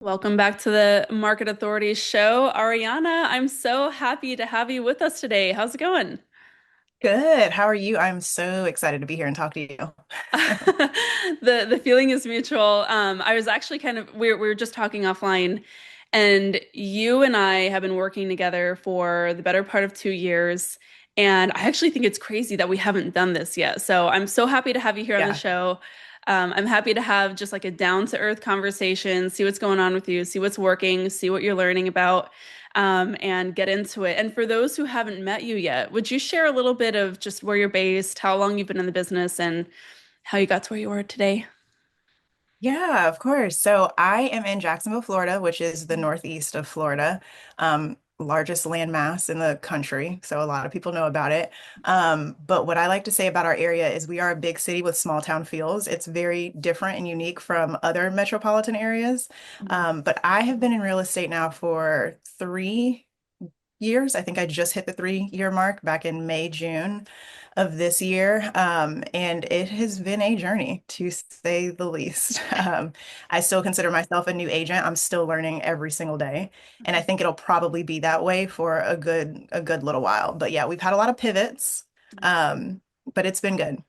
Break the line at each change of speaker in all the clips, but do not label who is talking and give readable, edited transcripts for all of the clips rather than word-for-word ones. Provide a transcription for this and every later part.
Welcome back to the Market Authorities show. Ariana, I'm so happy to have you with us today. How's it going?
Good. How are you? I'm so excited to be here and talk to you.
The feeling is mutual. I was actually we were just talking offline, and you and I have been working together for the better part of 2 years. And I actually think it's crazy that we haven't done this yet. So I'm so happy to have you here on the
Yeah.
show. I'm happy to have just like a down to earth conversation, see what's going on with you, see what's working, see what you're learning about, and get into it. And for those who haven't met you yet, would you share a little bit of just where you're based, how long you've been in the business, and how you got to where you are today?
Yeah, of course. So I am in Jacksonville, Florida, which is the northeast of Florida, largest landmass in the country. So a lot of people know about it. But what I like to say about our area is we are a big city with small town feels. It's very different and unique from other metropolitan areas. But I have been in real estate now for 3 years. I think I just hit the 3 year mark back in May, June of this year. And it has been a journey to say the least. I still consider myself a new agent. I'm still learning every single day. And I think it'll probably be that way for a good little while. But yeah, we've had a lot of pivots. Um, but it's been good.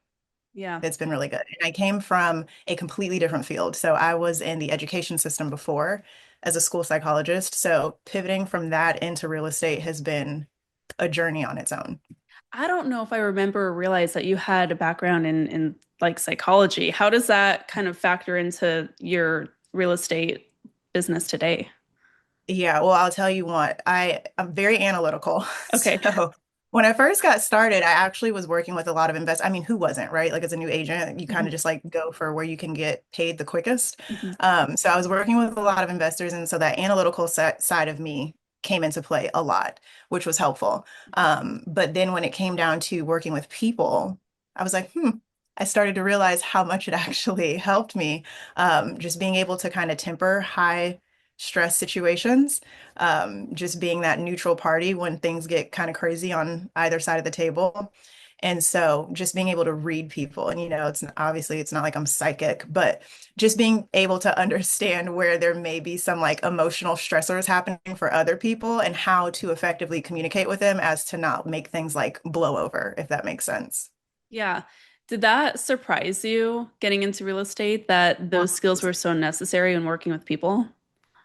Yeah.
It's been really good. And I came from a completely different field. So I was in the education system before as a school psychologist. So pivoting from that into real estate has been a journey on its own.
I don't know if I remember or realized that you had a background in like psychology. How does that kind of factor into your real estate business today?
Yeah, well, I'll tell you what, I'm very analytical.
Okay.
So when I first got started, I actually was working with a lot of investors. I mean, who wasn't, right? Like as a new agent, you kind
Mhm.
of just like go for where you can get paid the quickest.
Mhm.
So I was working with a lot of investors, and so that analytical side of me came into play a lot, which was helpful. But then when it came down to working with people, I was like, I started to realize how much it actually helped me. Just being able to kind of temper high stress situations, just being that neutral party when things get kind of crazy on either side of the table. And so just being able to read people, and obviously it's not like I'm psychic, but just being able to understand where there may be some like emotional stressors happening for other people and how to effectively communicate with them as to not make things like blow over, if that makes sense.
Yeah. Did that surprise you getting into real estate that those skills were so necessary when working with people?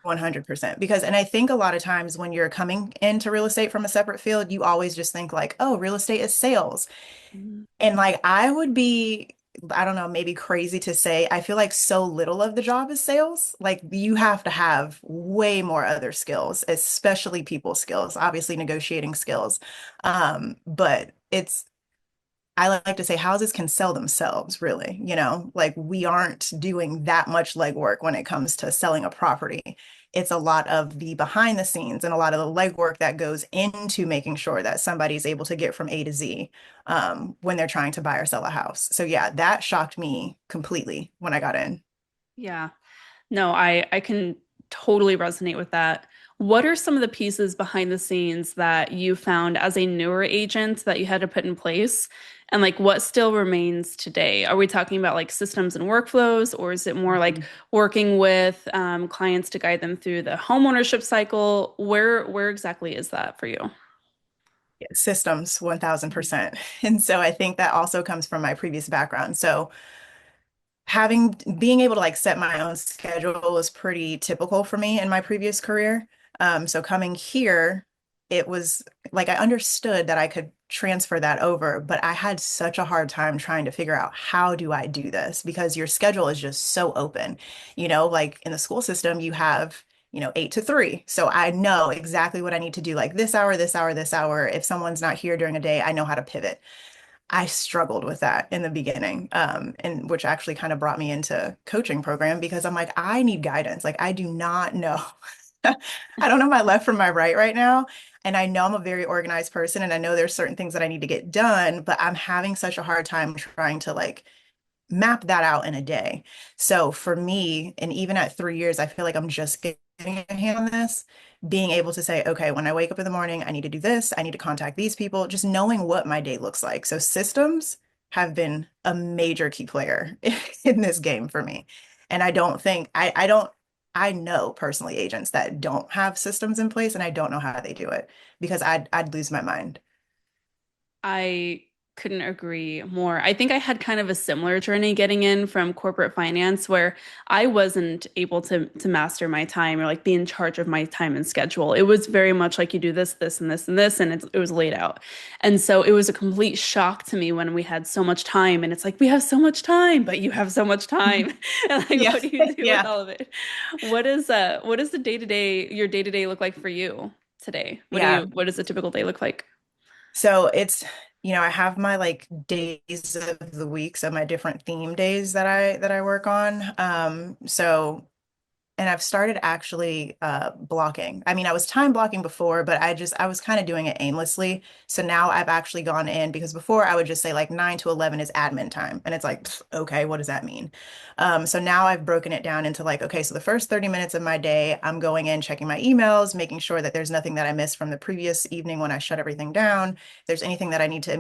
100%. Because, and I think a lot of times when you're coming into real estate from a separate field, you always just think like, oh, real estate is sales.
Mhm.
And like, I would be, I don't know, maybe crazy to say, I feel like so little of the job is sales. Like, you have to have way more other skills, especially people skills, obviously negotiating skills. But I like to say houses can sell themselves, really. Like we aren't doing that much legwork when it comes to selling a property. It's a lot of the behind the scenes and a lot of the legwork that goes into making sure that somebody's able to get from A to Z when they're trying to buy or sell a house. So yeah, that shocked me completely when I got in.
Yeah. No, I can totally resonate with that. What are some of the pieces behind the scenes that you found as a newer agent that you had to put in place? And like what still remains today? Are we talking about like systems and workflows, or is it more like
Mhm.
working with clients to guide them through the homeownership cycle? Where exactly is that for you?
Yeah, systems, 1000%. And so I think that also comes from my previous background. So having being able to like set my own schedule was pretty typical for me in my previous career. So coming here, it was like I understood that I could transfer that over, but I had such a hard time trying to figure out how do I do this because your schedule is just so open. Like in the school system, you have 8 to 3. So I know exactly what I need to do, like this hour, this hour, this hour. If someone's not here during a day, I know how to pivot. I struggled with that in the beginning, and which actually kind of brought me into coaching program because I'm like, I need guidance. Like, I do not know. I don't know my left from my right now. And I know I'm a very organized person, and I know there's certain things that I need to get done, but I'm having such a hard time trying to like map that out in a day. So for me, and even at 3 years, I feel like I'm just getting a hand on this, being able to say, okay, when I wake up in the morning, I need to do this, I need to contact these people, just knowing what my day looks like. So systems have been a major key player in this game for me. And I don't think I don't I know personally agents that don't have systems in place and I don't know how they do it because I'd lose my mind.
I couldn't agree more. I think I had kind of a similar journey getting in from corporate finance where I wasn't able to master my time or like be in charge of my time and schedule. It was very much like you do this, this, and this, and this, and it was laid out. And so it was a complete shock to me when we had so much time and it's like we have so much time, but you have so much time. And like
Yeah.
what do you do with
Yeah.
all of it? What is the day-to-day your day-to-day look like for you today?
Yeah.
What does a typical day look like?
So it's, I have my like days of the week, so my different theme days that I work on. And I've started actually blocking. I mean, I was time blocking before, but I was kind of doing it aimlessly. So now I've actually gone in because before I would just say like 9 to 11 is admin time. And it's like, pfft, okay, what does that mean? So now I've broken it down into like, okay, so the first 30 minutes of my day, I'm going in, checking my emails, making sure that there's nothing that I missed from the previous evening when I shut everything down. If there's anything that I need to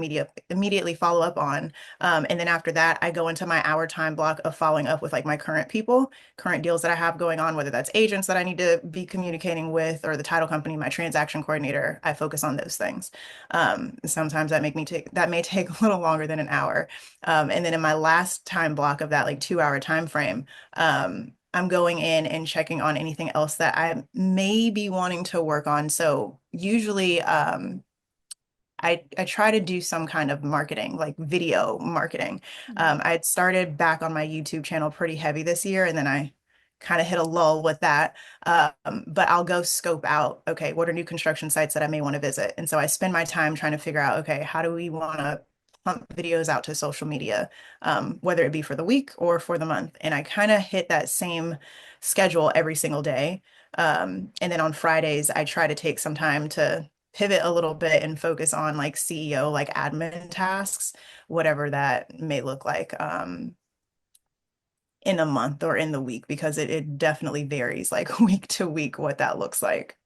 immediately follow up on. And then after that, I go into my hour time block of following up with like my current people, current deals that I have going on, whether that's agents that I need to be communicating with or the title company, my transaction coordinator. I focus on those things. Sometimes that may take a little longer than an hour. And then in my last time block of that like 2 hour time frame, I'm going in and checking on anything else that I may be wanting to work on. So usually I try to do some kind of marketing, like video marketing.
Mhm.
I'd started back on my YouTube channel pretty heavy this year, and then I kind of hit a lull with that. But I'll go scope out, okay, what are new construction sites that I may want to visit? And so I spend my time trying to figure out, okay, how do we want to pump videos out to social media, whether it be for the week or for the month? And I kind of hit that same schedule every single day. And then on Fridays, I try to take some time to pivot a little bit and focus on like CEO, like admin tasks, whatever that may look like in a month or in the week, because it definitely varies like week to week what that looks like.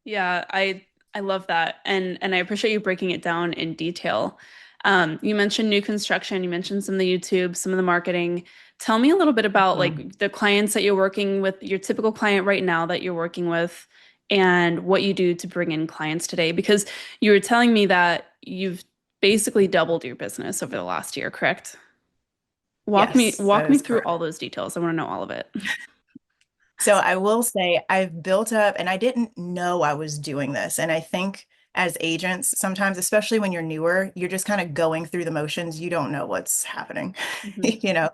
Yeah, I love that. And I appreciate you breaking it down in detail. You mentioned new construction, you mentioned some of the YouTube, some of the marketing. Tell me a little bit about
Mhm.
like the clients that you're working with, your typical client right now that you're working with, and what you do to bring in clients today. Because you were telling me that you've basically doubled your business over the last year, correct?
Yes, that
Walk me
is
through
correct.
all those details. I want to know all of it.
So I will say I've built up, and I didn't know I was doing this. And I think as agents, sometimes, especially when you're newer, you're just kind of going through the motions. You don't know what's happening,
Mhm.
you know,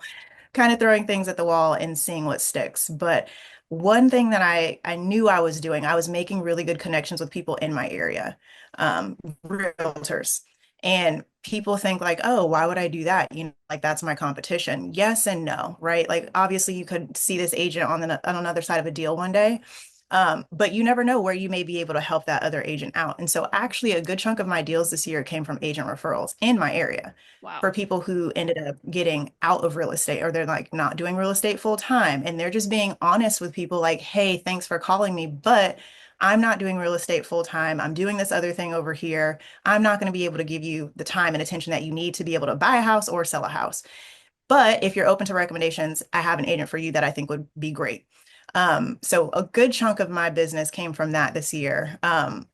kind of throwing things at the wall and seeing what sticks. But one thing that I knew I was doing, I was making really good connections with people in my area, realtors. And people think like, oh, why would I do that? Like that's my competition. Yes and no, right? Like obviously you could see this agent on another side of a deal one day. But you never know where you may be able to help that other agent out. And so actually a good chunk of my deals this year came from agent referrals in my area
Wow.
for people who ended up getting out of real estate or they're like not doing real estate full time. And they're just being honest with people like, hey, thanks for calling me, but I'm not doing real estate full time. I'm doing this other thing over here. I'm not going to be able to give you the time and attention that you need to be able to buy a house or sell a house. But if you're open to recommendations, I have an agent for you that I think would be great. So a good chunk of my business came from that this year.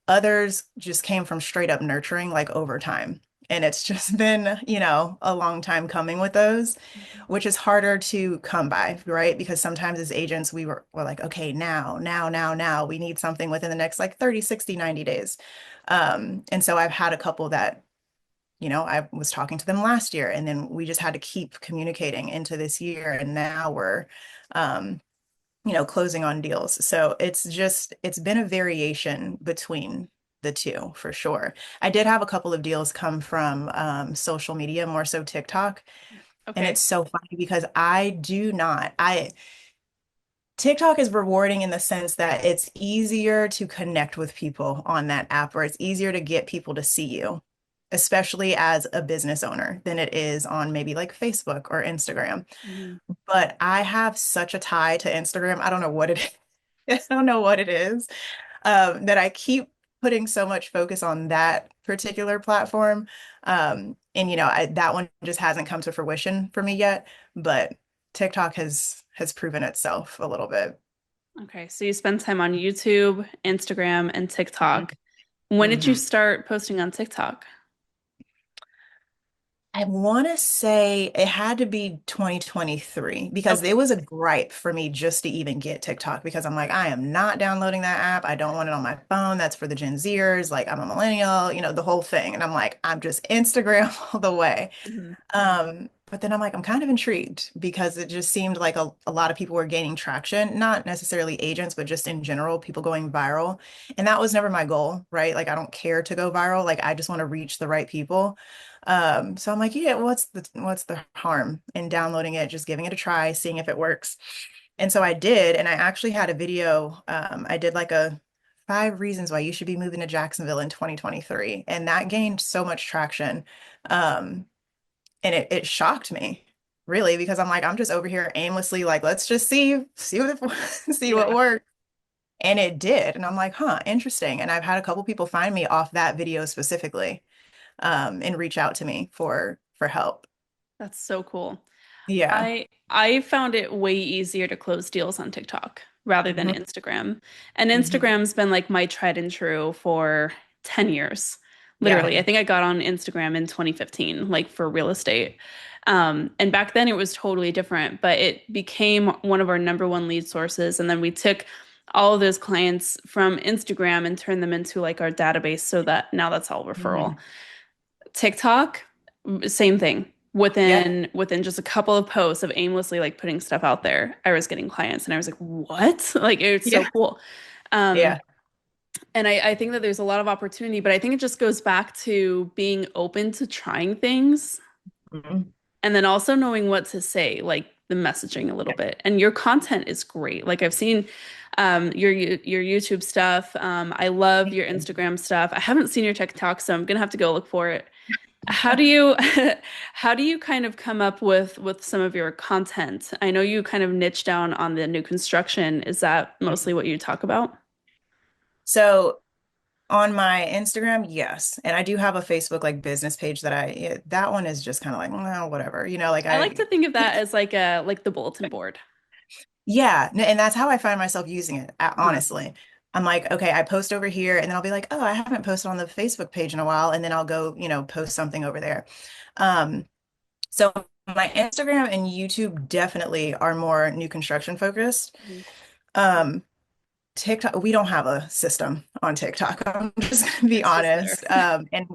Others just came from straight up nurturing, like over time. And it's just been, a long time coming with those, which is harder to come by, right? Because sometimes as agents, we're like, okay, now, we need something within the next like 30, 60, 90 days. And so I've had a couple that I was talking to them last year, and then we just had to keep communicating into this year, and now we're, um, closing on deals. So it's been a variation between the two for sure. I did have a couple of deals come from social media, more so TikTok, and
Okay.
it's so funny because I do not, I TikTok is rewarding in the sense that it's easier to connect with people on that app, or it's easier to get people to see you, especially as a business owner, than it is on maybe like Facebook or Instagram.
Mhm.
But I have such a tie to Instagram. I don't know what it is. I don't know what it is, that I keep putting so much focus on that particular platform. And that one just hasn't come to fruition for me yet, but TikTok has proven itself a little bit.
Okay, so you spend time on YouTube, Instagram, and TikTok. When did you
Mhm.
start posting on TikTok?
I want to say it had to be 2023 because
Okay.
it was a gripe for me just to even get TikTok because I'm like, I am not downloading that app. I don't want it on my phone. That's for the Gen Zers. Like, I'm a millennial, the whole thing. And I'm like, I'm just Instagram all the way.
Mhm.
But then I'm like, I'm kind of intrigued because it just seemed like a lot of people were gaining traction, not necessarily agents, but just in general, people going viral. And that was never my goal, right? Like, I don't care to go viral. Like, I just want to reach the right people. So I'm like, yeah, what's the harm in downloading it, just giving it a try, seeing if it works. And so I did, and I actually had a video. I did like a 5 reasons why you should be moving to Jacksonville in 2023, and that gained so much traction. Um, and it shocked me really because I'm like, I'm just over here aimlessly like, let's just see what see what
Yeah.
works. And it did. And I'm like, huh, interesting. And I've had a couple people find me off that video specifically, and reach out to me for help.
That's so cool.
Yeah.
I found it way easier to close deals on TikTok rather than
Hmm.
Instagram. And
Hmm.
Instagram's been like my tried and true for 10 years.
Yeah.
Literally. I think I got on Instagram in 2015, like for real estate. And back then it was totally different, but it became one of our number one lead sources. And then we took all of those clients from Instagram and turned them into like our database so that now that's all referral.
Hmm.
TikTok, same thing.
Yeah.
Within just a couple of posts of aimlessly like putting stuff out there, I was getting clients and I was like, what? Like it's so
Yeah.
cool. Um,
Yeah.
and I think that there's a lot of opportunity, but I think it just goes back to being open to trying things
Mhm.
and then also knowing what to say, like the messaging a little
Yeah.
bit. And your content is great. Like I've seen your YouTube stuff. I love your Instagram stuff. I haven't seen your TikTok, so I'm gonna have to go look for it. How do you how do you kind of come up with some of your content? I know you kind of niche down on the new construction. Is that mostly what you talk about?
So on my Instagram, yes. And I do have a Facebook like business page that that one is just kind of like, well, whatever, like
I like to think of that as like the bulletin board.
yeah. And that's how I find myself using it,
Uh-huh.
honestly. I'm like, okay, I post over here and then I'll be like, oh, I haven't posted on the Facebook page in a while. And then I'll go, post something over there. Um, so my Instagram and YouTube definitely are more new construction focused.
Mhm.
Um, TikTok, we don't have a system on TikTok. I'm just gonna be
It's just there.
honest. And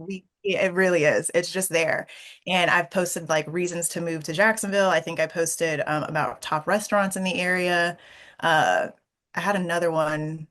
it really is. It's just there. And I've posted like reasons to move to Jacksonville. I think I posted about top restaurants in the area. Uh, I had another one,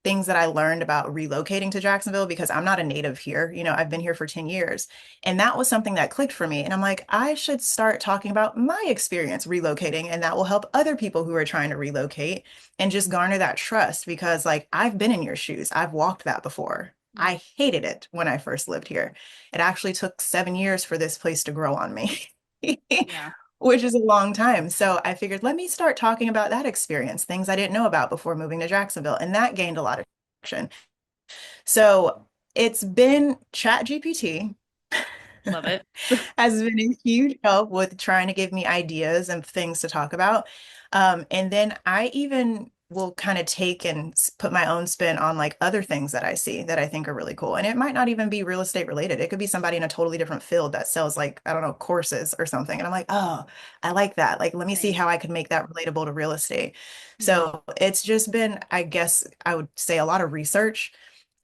things that I learned about relocating to Jacksonville because I'm not a native here. I've been here for 10 years. And that was something that clicked for me. And I'm like, I should start talking about my experience relocating, and that will help other people who are trying to relocate and just garner that trust because, like, I've been in your shoes. I've walked that before. I hated it when I first lived here. It actually took 7 years for this place to grow on me.
Yeah.
Which is a long time. So I figured, let me start talking about that experience, things I didn't know about before moving to Jacksonville. And that gained a lot of traction. So it's been ChatGPT
Love it.
has been a huge help with trying to give me ideas and things to talk about. And then I even will kind of take and put my own spin on like other things that I see that I think are really cool. And it might not even be real estate related. It could be somebody in a totally different field that sells like, I don't know, courses or something. And I'm like, oh, I like that. Like, let me see
Same.
how I can make that relatable to real estate.
Mhm.
So it's just been, I guess I would say a lot of research.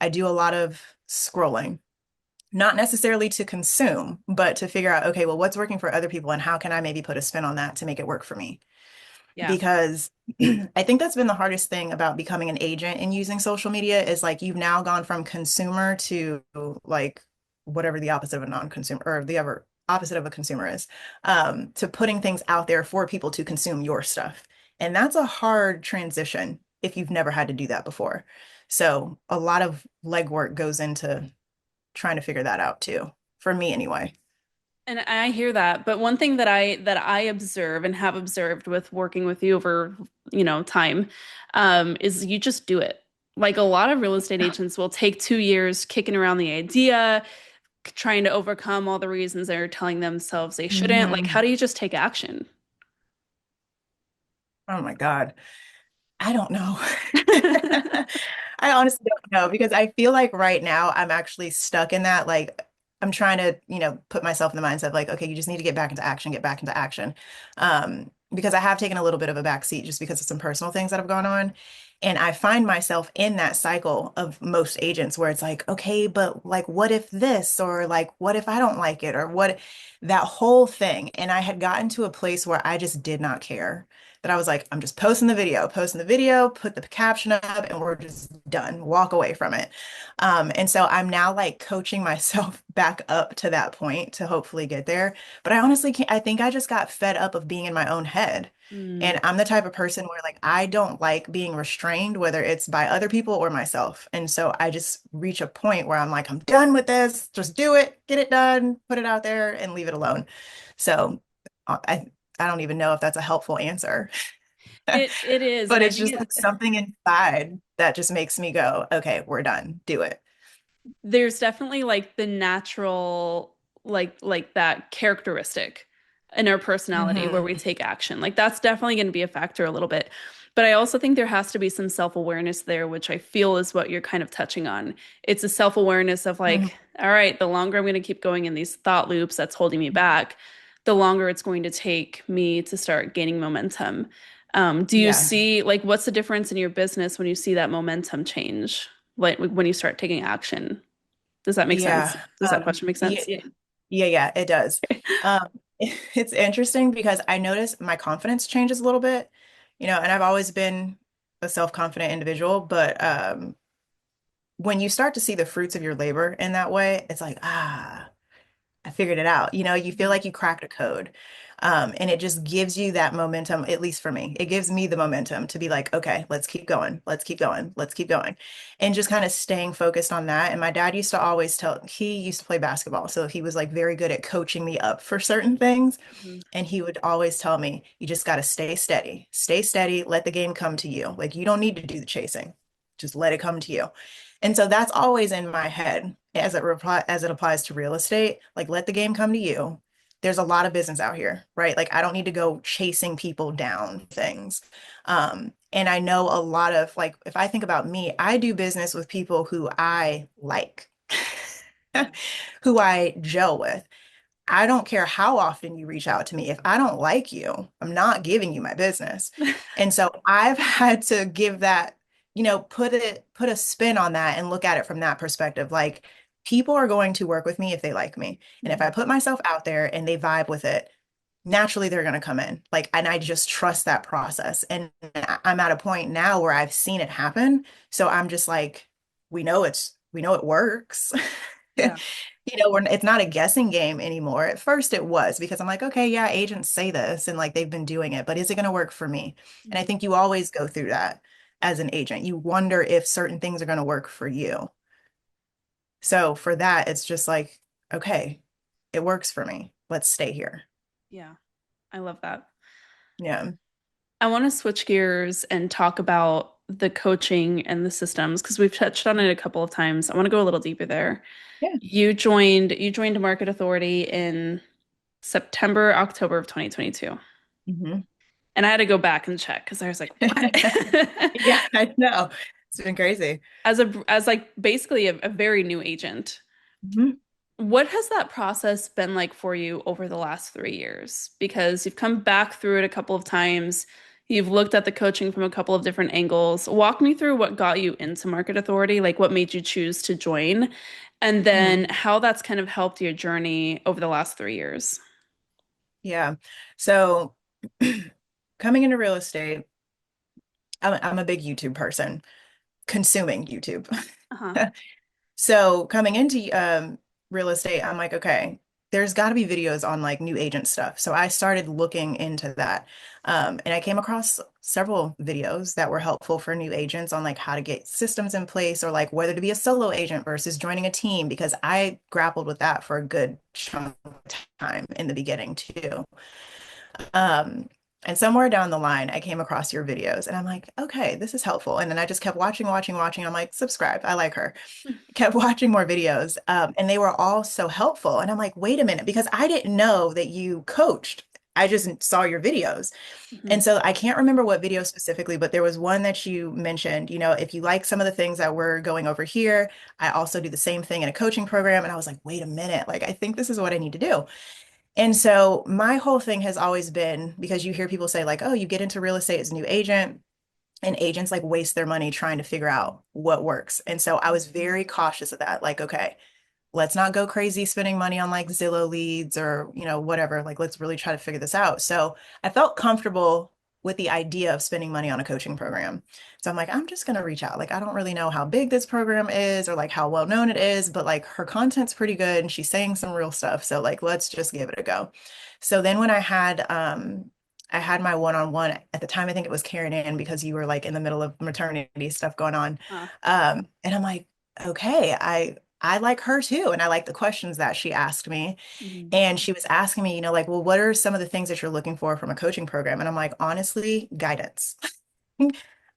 I do a lot of scrolling, not necessarily to consume, but to figure out, okay, well, what's working for other people and how can I maybe put a spin on that to make it work for me?
Yeah.
Because I think that's been the hardest thing about becoming an agent and using social media is like you've now gone from consumer to like whatever the opposite of a non-consumer or the other opposite of a consumer is, to putting things out there for people to consume your stuff. And that's a hard transition if you've never had to do that before. So a lot of legwork goes into trying to figure that out too, for me anyway.
And I hear that, but one thing that I observe and have observed with working with you over, time, is you just do it. Like a lot of real estate agents will take 2 years kicking around the idea, trying to overcome all the reasons they're telling themselves they shouldn't. Like, how
Mhm.
do you just take action?
Oh my God. I don't know. I honestly don't know because I feel like right now I'm actually stuck in that. Like, I'm trying to, put myself in the mindset of like, okay, you just need to get back into action, get back into action. Because I have taken a little bit of a back seat just because of some personal things that have gone on. And I find myself in that cycle of most agents where it's like, okay, but like, what if this? Or like, what if I don't like it? Or what, that whole thing. And I had gotten to a place where I just did not care that I was like, I'm just posting the video, put the caption up, and we're just done. Walk away from it. And so I'm now like coaching myself back up to that point to hopefully get there. But I honestly can't, I think I just got fed up of being in my own head.
Mm.
And I'm the type of person where like I don't like being restrained, whether it's by other people or myself. And so I just reach a point where I'm like, I'm done with this. Just do it, get it done, put it out there, and leave it alone. So I don't even know if that's a helpful answer.
It is,
But
and I
it's
think
just
it
like something inside that just makes me go, okay, we're done. Do it.
there's definitely like the natural like that characteristic in our personality where we
Hmm.
take action. Like that's definitely going to be a factor a little bit. But I also think there has to be some self-awareness there, which I feel is what you're kind of touching on. It's a self-awareness of like,
Hmm.
all right, the longer I'm going to keep going in these thought loops that's holding me back, the longer it's going to take me to start gaining momentum. Do you
Yeah.
see like what's the difference in your business when you see that momentum change? Like when you start taking action? Does that make sense?
Yeah.
Does that question make
Yeah,
sense?
yeah, yeah, it does. Um, it's interesting because I notice my confidence changes a little bit, and I've always been a self-confident individual, but when you start to see the fruits of your labor in that way, it's like, I figured it out. You feel
Mhm.
like you cracked a code. And it just gives you that momentum, at least for me. It gives me the momentum to be like, okay, let's keep going. Let's keep going. Let's keep going. And just kind of staying focused on that. And my dad used to always he used to play basketball. So he was like very good at coaching me up for certain things.
Mhm.
And he would always tell me, you just got to stay steady, let the game come to you. Like you don't need to do the chasing. Just let it come to you. And so that's always in my head as it applies to real estate. Like let the game come to you. There's a lot of business out here, right? Like I don't need to go chasing people down things. And I know a lot of like if I think about me, I do business with people who I like,
Yeah.
who I gel with. I don't care how often you reach out to me. If I don't like you, I'm not giving you my business. And so I've had to give that, put a spin on that and look at it from that perspective. Like people are going to work with me if they like me. And if I
Mhm.
put myself out there and they vibe with it, naturally they're going to come in. Like, and I just trust that process. And I'm at a point now where I've seen it happen. So I'm just like, we know it works.
Yeah.
It's not a guessing game anymore. At first it was because I'm like, okay, yeah, agents say this and like they've been doing it, but is it going to work for me? And I
Mhm.
think you always go through that as an agent. You wonder if certain things are going to work for you. So for that, it's just like, okay, it works for me. Let's stay here.
Yeah. I love that.
Yeah.
I want to switch gears and talk about the coaching and the systems because we've touched on it a couple of times. I want to go a little deeper there.
Yeah.
You joined a market authority in September, October of 2022.
Hmm.
And I had to go back and check because I was like, what?
Yeah, I know. It's been crazy.
As like basically a very new agent.
Hmm.
What has that process been like for you over the last 3 years? Because you've come back through it a couple of times. You've looked at the coaching from a couple of different angles. Walk me through what got you into Market Authority, like what made you choose to join, and then
Hmm.
how that's kind of helped your journey over the last 3 years.
Yeah. So coming into real estate, I'm a big YouTube person, consuming YouTube.
Uh-huh.
So coming into real estate, I'm like, okay, there's got to be videos on like new agent stuff. So I started looking into that. And I came across several videos that were helpful for new agents on like how to get systems in place or like whether to be a solo agent versus joining a team, because I grappled with that for a good chunk of time in the beginning too. Um, and somewhere down the line, I came across your videos and I'm like, okay, this is helpful. And then I just kept watching, watching, watching. I'm like, subscribe. I like her. Kept watching more videos. And they were all so helpful. And I'm like, wait a minute, because I didn't know that you coached. I just saw your videos.
Hmm.
And so I can't remember what video specifically, but there was one that you mentioned, if you like some of the things that we're going over here, I also do the same thing in a coaching program. And I was like, wait a minute, like I think this is what I need to do. And so my whole thing has always been because you hear people say like, oh, you get into real estate as a new agent and agents like waste their money trying to figure out what works. And so I was very cautious of that. Like, okay, let's not go crazy spending money on like Zillow leads or, whatever. Like, let's really try to figure this out. So I felt comfortable with the idea of spending money on a coaching program. So I'm like, I'm just going to reach out. Like, I don't really know how big this program is or like how well known it is, but like her content's pretty good and she's saying some real stuff. So like, let's just give it a go. So then when I had my one-on-one at the time, I think it was Karen Ann because you were like in the middle of maternity stuff going on.
Uh,
And I'm like, okay, I like her too. And I like the questions that she asked me.
mhm.
And she was asking me, like, well, what are some of the things that you're looking for from a coaching program? And I'm like, honestly, guidance.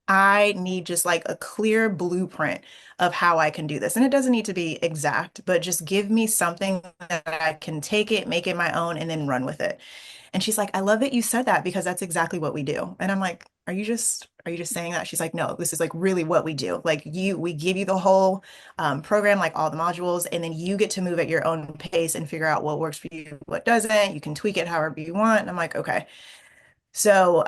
I need just like a clear blueprint of how I can do this. And it doesn't need to be exact, but just give me something that I can take it, make it my own, and then run with it. And she's like, I love that you said that because that's exactly what we do. And I'm like, are you just saying that? She's like, no, this is like really what we do. Like we give you the whole program, like all the modules, and then you get to move at your own pace and figure out what works for you, what doesn't. You can tweak it however you want. And I'm like, okay. So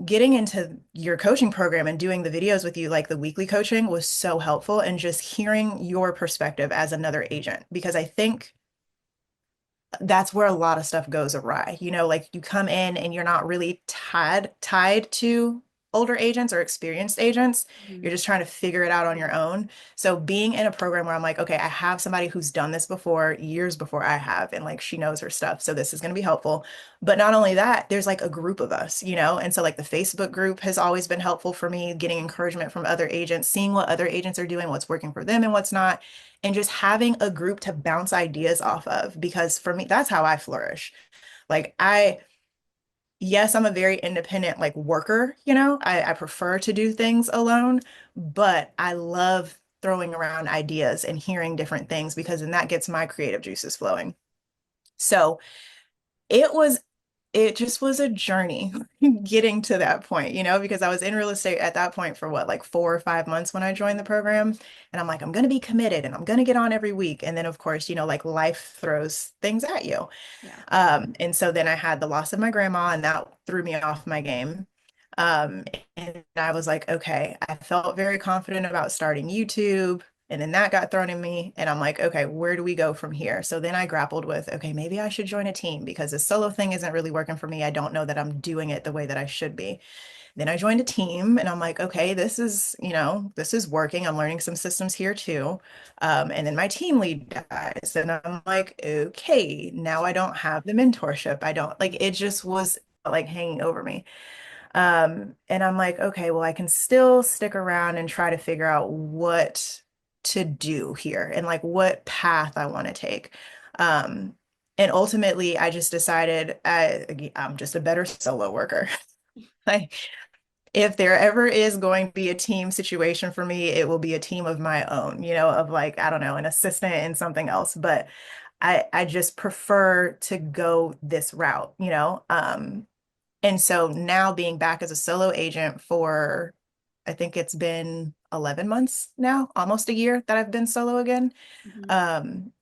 getting into your coaching program and doing the videos with you, like the weekly coaching, was so helpful. And just hearing your perspective as another agent, because I think that's where a lot of stuff goes awry. Like you come in and you're not really tied to older agents or experienced agents.
Mhm.
You're just trying to figure it out on your own. So being in a program where I'm like, okay, I have somebody who's done this before, years before I have, and like she knows her stuff. So this is going to be helpful. But not only that, there's like a group of us. And so like the Facebook group has always been helpful for me, getting encouragement from other agents, seeing what other agents are doing, what's working for them and what's not, and just having a group to bounce ideas off of. Because for me, that's how I flourish. Like yes, I'm a very independent like worker, I prefer to do things alone, but I love throwing around ideas and hearing different things because then that gets my creative juices flowing. So it was it just was a journey getting to that point, because I was in real estate at that point for what, like 4 or 5 months when I joined the program. And I'm like, I'm going to be committed and I'm going to get on every week. And then, of course, like life throws things at you.
Yeah.
And so then I had the loss of my grandma, and that threw me off my game. Um, and I was like, okay, I felt very confident about starting YouTube. And then that got thrown in me. And I'm like, okay, where do we go from here? So then I grappled with, okay, maybe I should join a team because this solo thing isn't really working for me. I don't know that I'm doing it the way that I should be. Then I joined a team and I'm like, okay, this is working. I'm learning some systems here too. And then my team lead dies. And I'm like, okay, now I don't have the mentorship. I don't like it just was like hanging over me. And I'm like, okay, well, I can still stick around and try to figure out what to do here and like what path I want to take. Um, and ultimately, I just decided I'm just a better solo worker. Like, if there ever is going to be a team situation for me, it will be a team of my own, of like, I don't know, an assistant and something else. But I just prefer to go this route. And so now being back as a solo agent for, I think it's been 11 months now, almost a year that I've been solo again.
Mhm.
Um,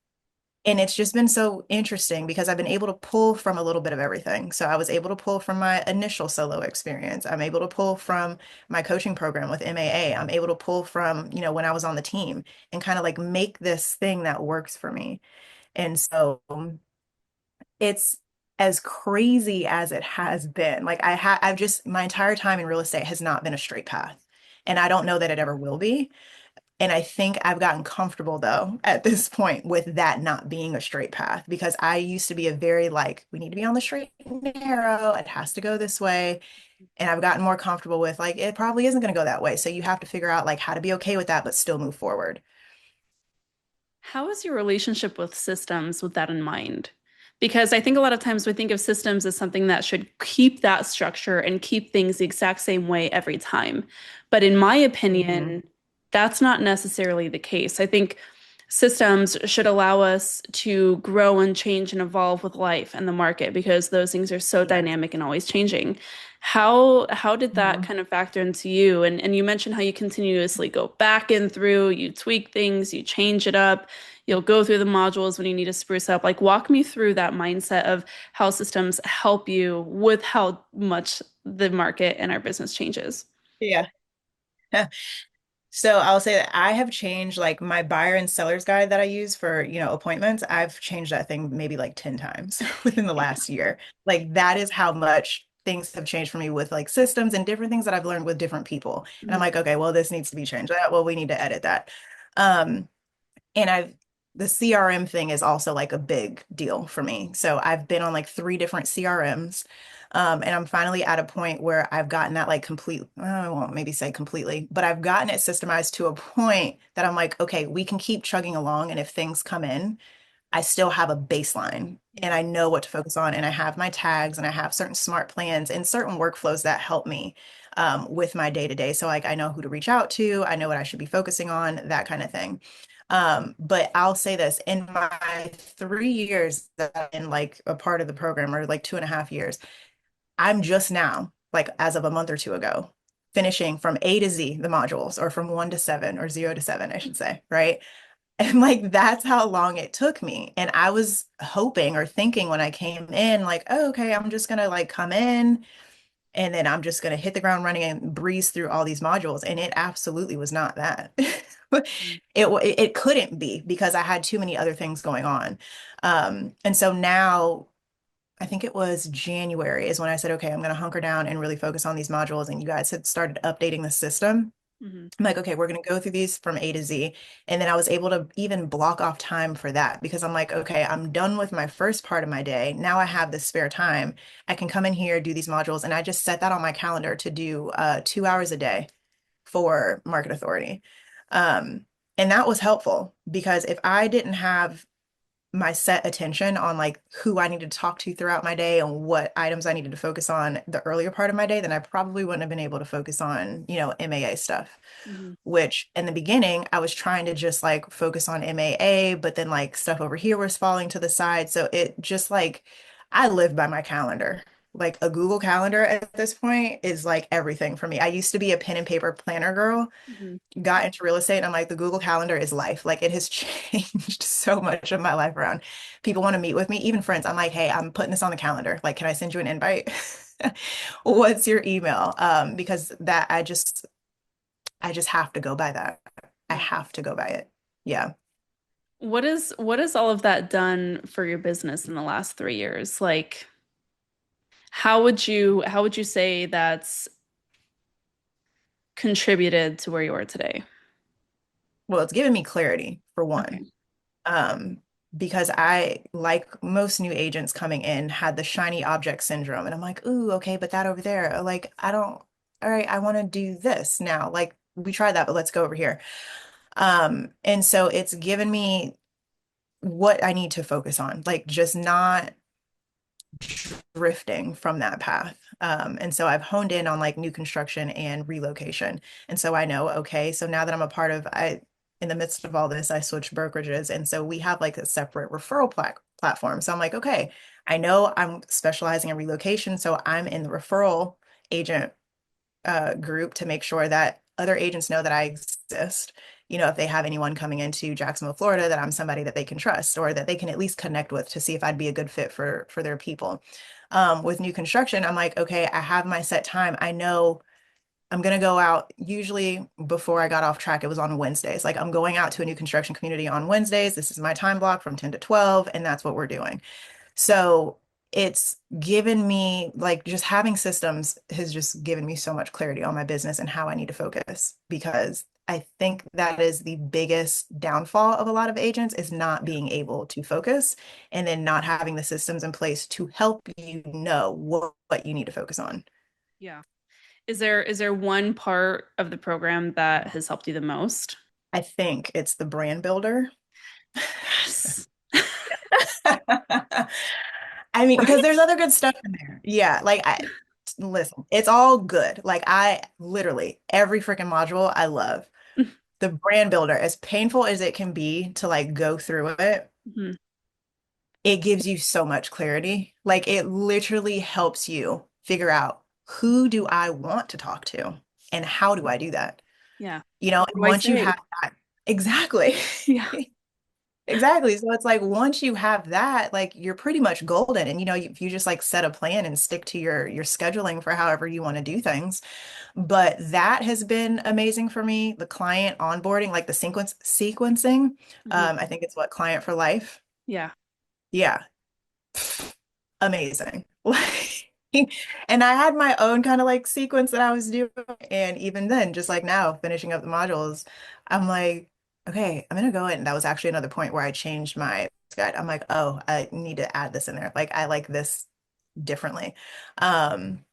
and it's just been so interesting because I've been able to pull from a little bit of everything. So I was able to pull from my initial solo experience. I'm able to pull from my coaching program with MAA. I'm able to pull from, when I was on the team and kind of like make this thing that works for me. And so it's as crazy as it has been. Like I've just my entire time in real estate has not been a straight path. And I don't know that it ever will be. And I think I've gotten comfortable though at this point with that not being a straight path because I used to be a very like, we need to be on the straight and narrow. It has to go this way. And I've gotten more comfortable with like, it probably isn't going to go that way. So you have to figure out like how to be okay with that, but still move forward.
How is your relationship with systems with that in mind? Because I think a lot of times we think of systems as something that should keep that structure and keep things the exact same way every time. But in my
Mhm.
opinion, that's not necessarily the case. I think systems should allow us to grow and change and evolve with life and the market because those things are so
Yes.
dynamic and always changing. How did that
Mhm.
kind of factor into you? And you mentioned how you continuously go back and through, you tweak things, you change it up, you'll go through the modules when you need to spruce up. Like walk me through that mindset of how systems help you with how much the market and our business changes.
Yeah. So I'll say that I have changed like my buyer and seller's guide that I use for, appointments. I've changed that thing maybe like 10 times within the last year. Like that is how much things have changed for me with like systems and different things that I've learned with different people. And I'm
Mhm.
like, okay, well, this needs to be changed. Well, we need to edit that. Um, and the CRM thing is also like a big deal for me. So I've been on like three different CRMs. And I'm finally at a point where I've gotten that like complete, I won't maybe say completely, but I've gotten it systemized to a point that I'm like, okay, we can keep chugging along. And if things come in, I still have a baseline and
Yeah.
I know what to focus on. And I have my tags and I have certain smart plans and certain workflows that help me with my day to day. So, like, I know who to reach out to, I know what I should be focusing on, that kind of thing. But I'll say this in my 3 years that I've been like a part of the program, or like 2.5 years, I'm just now, like as of a month or two ago, finishing from A to Z the modules, or from 1 to 7 or 0 to 7, I should say, right? And like that's how long it took me. And I was hoping or thinking when I came in, like, oh, okay, I'm just gonna like come in and then I'm just gonna hit the ground running and breeze through all these modules. And it absolutely was not that.
Mhm.
It couldn't be because I had too many other things going on. And so now I think it was January is when I said, okay, I'm gonna hunker down and really focus on these modules. And you guys had started updating the system.
Mhm.
I'm like, okay, we're going to go through these from A to Z. And then I was able to even block off time for that because I'm like, okay, I'm done with my first part of my day. Now I have this spare time. I can come in here, do these modules. And I just set that on my calendar to do 2 hours a day for Market Authority. Um, and that was helpful because if I didn't have my set attention on like who I needed to talk to throughout my day and what items I needed to focus on the earlier part of my day, then I probably wouldn't have been able to focus on, MAA stuff,
Mhm.
which in the beginning I was trying to just like focus on MAA, but then like stuff over here was falling to the side. So it just like I live by my calendar. Like a Google Calendar at this point is like everything for me. I used to be a pen and paper planner girl,
Mhm.
got into real estate, and I'm like, the Google Calendar is life. Like it has changed so much of my life around. People want to meet with me, even friends. I'm like, hey, I'm putting this on the calendar. Like, can I send you an invite? What's your email? Because that I just have to go by that. I
Yeah.
have to go by it. Yeah.
What has all of that done for your business in the last 3 years? Like, how would you say that's contributed to where you are today?
Well, it's given me clarity for
Okay.
one. Um, because I, like most new agents coming in, had the shiny object syndrome. And I'm like, ooh, okay, but that over there, like, I don't, all right, I want to do this now. Like, we tried that, but let's go over here. And so it's given me what I need to focus on, like just not drifting from that path. And so I've honed in on like new construction and relocation. And so I know, okay, so now that I'm a part of, in the midst of all this, I switched brokerages. And so we have like a separate referral platform. So I'm like, okay, I know I'm specializing in relocation. So I'm in the referral agent group to make sure that other agents know that I exist. If they have anyone coming into Jacksonville, Florida, that I'm somebody that they can trust or that they can at least connect with to see if I'd be a good fit for their people. With new construction, I'm like, okay, I have my set time. I know I'm gonna go out. Usually, before I got off track, it was on Wednesdays. Like I'm going out to a new construction community on Wednesdays. This is my time block from 10 to 12, and that's what we're doing. So it's given me like just having systems has just given me so much clarity on my business and how I need to focus because I think that is the biggest downfall of a lot of agents is not
Yeah.
being able to focus and then not having the systems in place to help you know what you need to focus on.
Yeah. Is there one part of the program that has helped you the most?
I think it's the brand builder.
Yes.
I mean, because there's
Right?
other good stuff in there. Yeah, like listen, it's all good. Like I literally every freaking module I love. the brand builder, as painful as it can be to like go through it,
Mhm.
it gives you so much clarity. Like it literally helps you figure out who do I want to talk to and how do I do that?
Yeah.
You know,
What
and
do I
once you have
say?
that, exactly.
Yeah.
Exactly. So it's like once you have that, like you're pretty much golden. And you know, if you just like set a plan and stick to your scheduling for however you want to do things. But that has been amazing for me. The client onboarding, like the sequencing,
Mhm.
I think it's what client for life.
Yeah.
Yeah, amazing. Like, and I had my own kind of like sequence that I was doing. And even then, just like now, finishing up the modules, I'm like, okay, I'm gonna go in. That was actually another point where I changed my guide. I'm like, oh, I need to add this in there. Like, I like this differently. Um,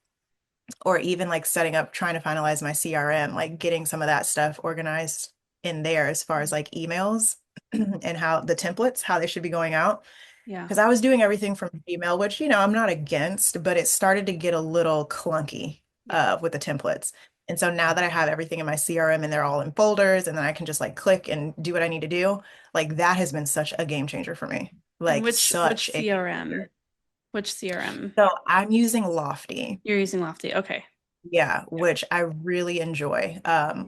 or even like setting up, trying to finalize my CRM, like getting some of that stuff organized in there as far as like emails and how the templates, how they should be going out.
Yeah.
Because I was doing everything from Gmail, which, you know, I'm not against, but it started to get a little clunky
Yeah.
with the templates. And so now that I have everything in my CRM and they're all in folders, and then I can just like click and do what I need to do, like that has been such a game changer for me.
And
Like
which
such a game
CRM?
changer.
Which CRM?
So I'm using Lofty.
You're using Lofty. Okay.
Yeah,
Yeah.
which I really enjoy.
Yeah.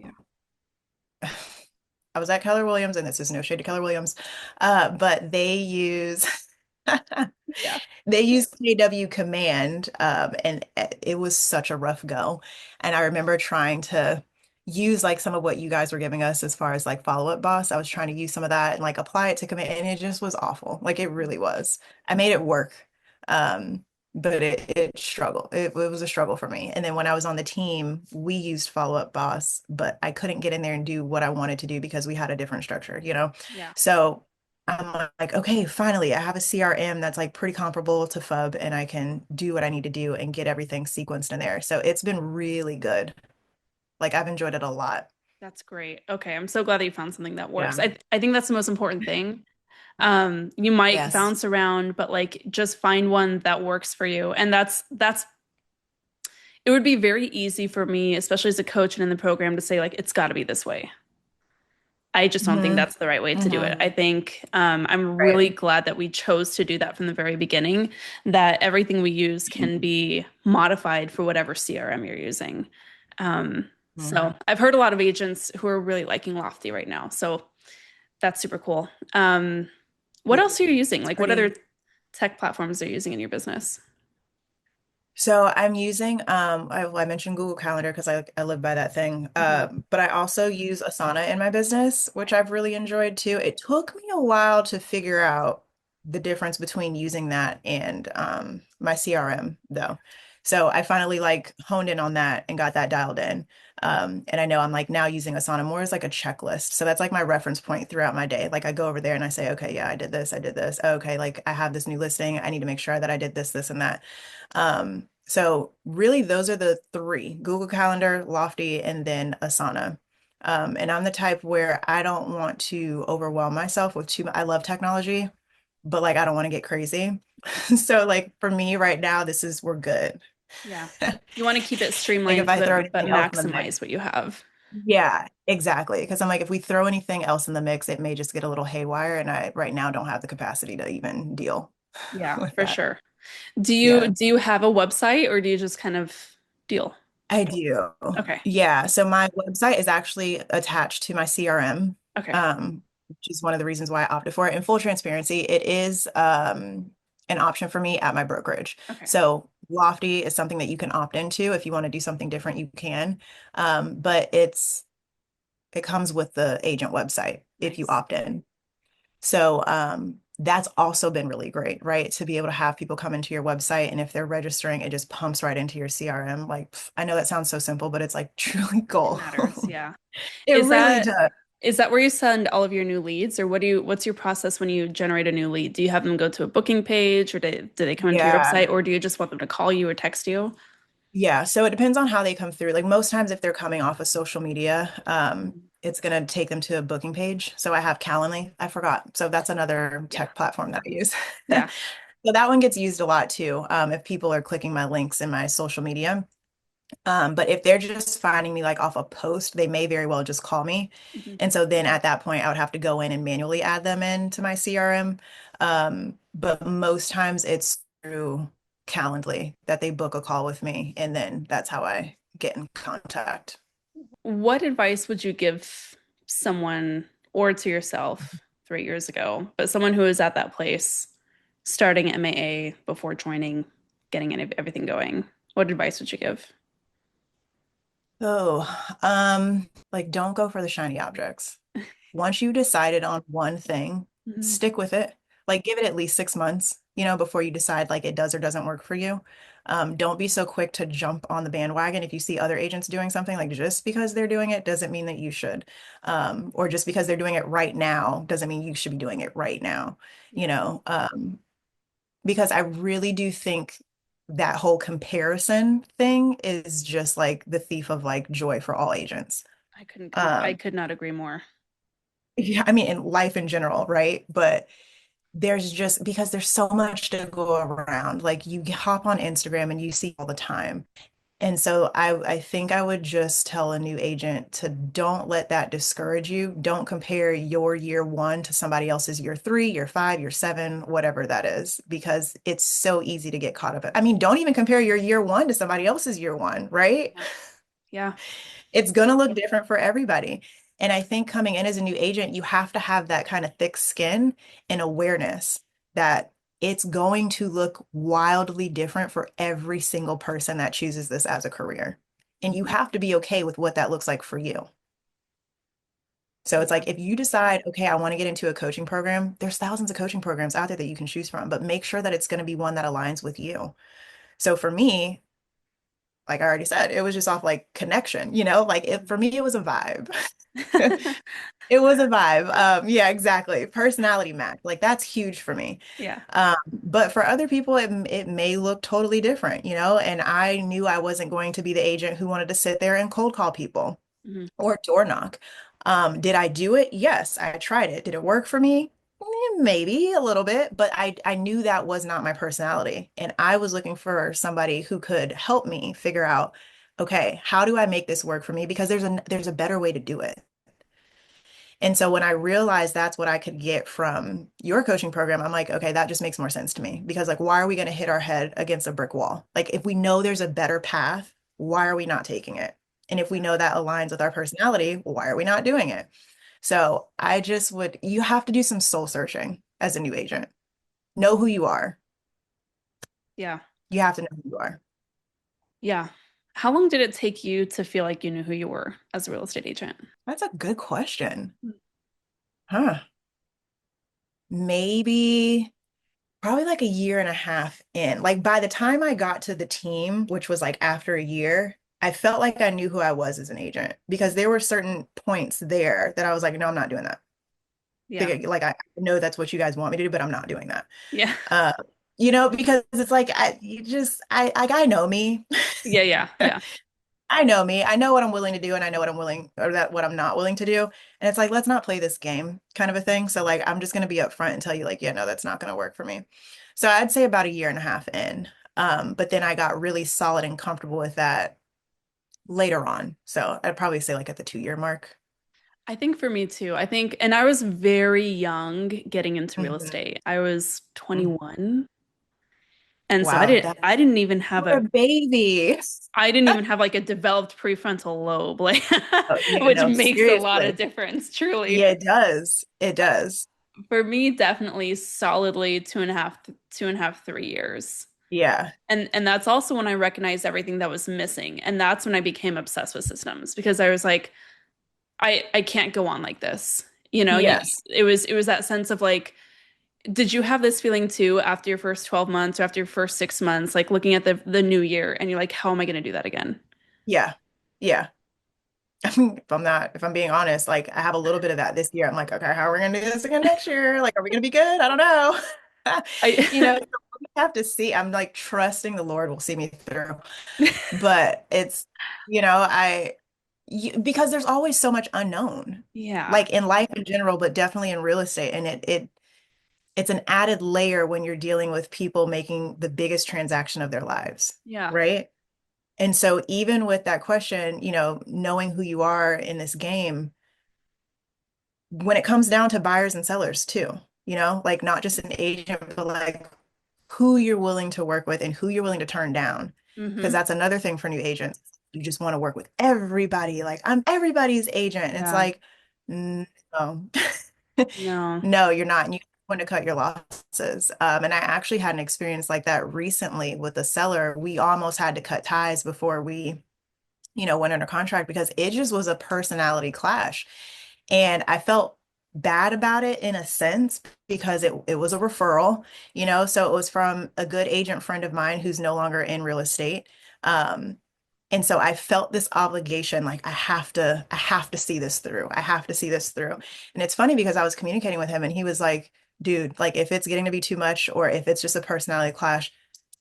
I was at Keller Williams, and this is no shade to Keller Williams, but they use
Yeah.
they use KW Command, and it was such a rough go. And I remember trying to use like some of what you guys were giving us as far as like follow-up boss. I was trying to use some of that and like apply it to command, and it just was awful. Like it really was. I made it work. Um, but it struggled. It was a struggle for me. And then when I was on the team, we used follow-up boss, but I couldn't get in there and do what I wanted to do because we had a different structure, you know?
Yeah.
So I'm like, okay, finally, I have a CRM that's like pretty comparable to FUB, and I can do what I need to do and get everything sequenced in there. So it's been really good. Like I've enjoyed it a lot.
That's great. Okay. I'm so glad that you found something that works.
Yeah.
I think that's the most important thing. You might
Yes.
bounce around, but like just find one that works for you. And that's it would be very easy for me, especially as a coach and in the program, to say like it's got to be this way. I just don't think
Hmm.
that's the right way to do it.
Hmm.
I think I'm
Right.
really glad that we chose to do that from the very beginning, that everything we use can be modified for whatever CRM you're using. So
Hmm.
I've heard a lot of agents who are really liking Lofty right now. So that's super cool. What
Yeah,
else are you using?
it's
Like what
pretty.
other tech platforms are you using in your business?
So I'm using I mentioned Google Calendar because I live by that thing.
Mhm.
But I also use Asana in my business, which I've really enjoyed too. It took me a while to figure out the difference between using that and my CRM though. So I finally like honed in on that and got that dialed in. And I know I'm like now using Asana more as like a checklist. So that's like my reference point throughout my day. Like I go over there and I say, okay, yeah, I did this, I did this. Okay, like I have this new listing. I need to make sure that I did this, this, and that. So really those are the three: Google Calendar, Lofty, and then Asana. And I'm the type where I don't want to overwhelm myself with too much. I love technology, but like I don't want to get crazy. So like for me right now, we're good.
Yeah. You want to keep it
Like if
streamlined,
I throw
but
anything else in the
maximize
mix.
what you have.
Yeah, exactly. Because I'm like, if we throw anything else in the mix, it may just get a little haywire. And I right now don't have the capacity to even deal
Yeah,
with
for
that.
sure. Do you
Yeah.
do you have a website or do you just kind of deal?
I do.
Okay.
Yeah. So my website is actually attached to my CRM,
Okay.
which is one of the reasons why I opted for it. In full transparency, it is an option for me at my brokerage.
Okay.
So Lofty is something that you can opt into. If you want to do something different, you can. But it comes with the agent website if you
Nice.
opt in. So that's also been really great, right? To be able to have people come into your website, and if they're registering, it just pumps right into your CRM. Like, I know that sounds so simple, but it's like truly
It
gold.
matters. Yeah.
It
Is
really
that
does.
is that where you send all of your new leads or what's your process when you generate a new lead? Do you have them go to a booking page or do they come into your
Yeah.
website or do you just want them to call you or text you?
Yeah. So it depends on how they come through. Like most times if they're coming off of social media,
Mhm.
it's gonna take them to a booking page. So I have Calendly. I forgot. So that's another
Yeah.
tech platform that I use.
Yeah.
So that one gets used a lot too. If people are clicking my links in my social media. But if they're just finding me like off a post, they may very well just call me.
Mhm.
And so then at that point, I would have to go in and manually add them into my CRM. But most times it's through Calendly that they book a call with me, and then that's how I get in contact.
What advice would you give someone or to yourself 3 years ago, but someone who is at that place, starting MAA before joining, getting everything going? What advice would you give?
So, like don't go for the shiny objects. Once you decided on one thing,
Mhm.
stick with it. Like give it at least 6 months, before you decide like it does or doesn't work for you. Don't be so quick to jump on the bandwagon if you see other agents doing something. Like just because they're doing it doesn't mean that you should. Or just because they're doing it right now doesn't mean you should be doing it right now. You
Yeah,
know, because I really do think that whole comparison thing is just like the thief of like joy for all agents.
I
Um,
could not agree more.
yeah, I mean, in life in general, right? But there's just because there's so much to go around. Like you hop on Instagram and you see all the time. And so I think I would just tell a new agent to don't let that discourage you. Don't compare your year one to somebody else's year three, year five, year seven, whatever that is, because it's so easy to get caught up. I mean, don't even compare your year one to somebody else's year one, right?
Yeah. Yeah.
It's going to look different for everybody. And I think coming in as a new agent, you have to have that kind of thick skin and awareness that it's going to look wildly different for every single person that chooses this as a career. And you have to be okay with what that looks like for you. So it's
Yeah.
like if you decide, okay, I want to get into a coaching program, there's thousands of coaching programs out there that you can choose from, but make sure that it's going to be one that aligns with you. So for me, like I already said, it was just off like connection, like for me, it was a vibe. It was a vibe. Yeah, exactly. Personality match. Like that's huge for me.
Yeah.
But for other people, it may look totally different, and I knew I wasn't going to be the agent who wanted to sit there and cold call people
Mhm.
or door knock. Did I do it? Yes, I tried it. Did it work for me? Maybe a little bit, but I knew that was not my personality. And I was looking for somebody who could help me figure out, okay, how do I make this work for me? Because there's a better way to do it. And so when I realized that's what I could get from your coaching program, I'm like, okay, that just makes more sense to me because like, why are we going to hit our head against a brick wall? Like, if we know there's a better path, why are we not taking it? And if we know that aligns with our personality, why are we not doing it? So you have to do some soul searching as a new agent. Know who you are.
Yeah.
You have to know who you are.
Yeah. How long did it take you to feel like you knew who you were as a real estate agent?
That's a good question. Huh. Maybe. Probably like a year and a half in. Like by the time I got to the team, which was like after a year, I felt like I knew who I was as an agent because there were certain points there that I was like, no, I'm not doing that.
Yeah.
Like I know that's what you guys want me to do, but I'm not doing that.
Yeah.
Uh, because it's like I know me.
Yeah. Yeah. Yeah.
I know me. I know what I'm willing to do and I know what I'm willing or that what I'm not willing to do. And it's like, let's not play this game kind of a thing. So like I'm just gonna be upfront and tell you like, yeah, no, that's not gonna work for me. So I'd say about a year and a half in. But then I got really solid and comfortable with that later on. So I'd probably say like at the 2 year mark.
I think for me too. I think, and I was very young getting into real
Mhm.
estate. I was
Mhm.
21. And so
Wow, that
I didn't even
you
have
were a baby.
I didn't even have like a developed prefrontal lobe, like
Oh, yeah,
which
no,
makes a lot of
seriously.
difference, truly.
Yeah, it does. It does.
For me, definitely solidly 2.5, 3 years.
Yeah.
And that's also when I recognized everything that was missing. And that's when I became obsessed with systems because I was like, I can't go on like this.
Yes.
It was that sense of like, did you have this feeling too after your first 12 months or after your first 6 months, like looking at the new year and you're like, how am I going to do that again?
Yeah. Yeah. I mean, if I'm being honest, like I have a little bit of that this year. I'm like, okay, how are we gonna do this again next year? Like, are we gonna be good? I don't know. So
I
we have to see. I'm like trusting the Lord will see me through. But it's, because there's always so much unknown,
yeah.
like in life in general, but definitely in real estate. And it's an added layer when you're dealing with people making the biggest transaction of their lives,
Yeah.
right? And so even with that question, knowing who you are in this game, when it comes down to buyers and sellers too, like not just an agent, but like who you're willing to work with and who you're willing to turn down. Because
Hmm.
that's another thing for new agents. You just want to work with everybody. Like, I'm everybody's agent. And it's
Yeah.
like, no,
No.
no, you're not. And you want to cut your losses. And I actually had an experience like that recently with a seller. We almost had to cut ties before we went under contract because it just was a personality clash. And I felt bad about it in a sense because it was a referral, so it was from a good agent friend of mine who's no longer in real estate. Um, and so I felt this obligation, like I have to see this through. I have to see this through. And it's funny because I was communicating with him and he was like, dude, like if it's getting to be too much or if it's just a personality clash,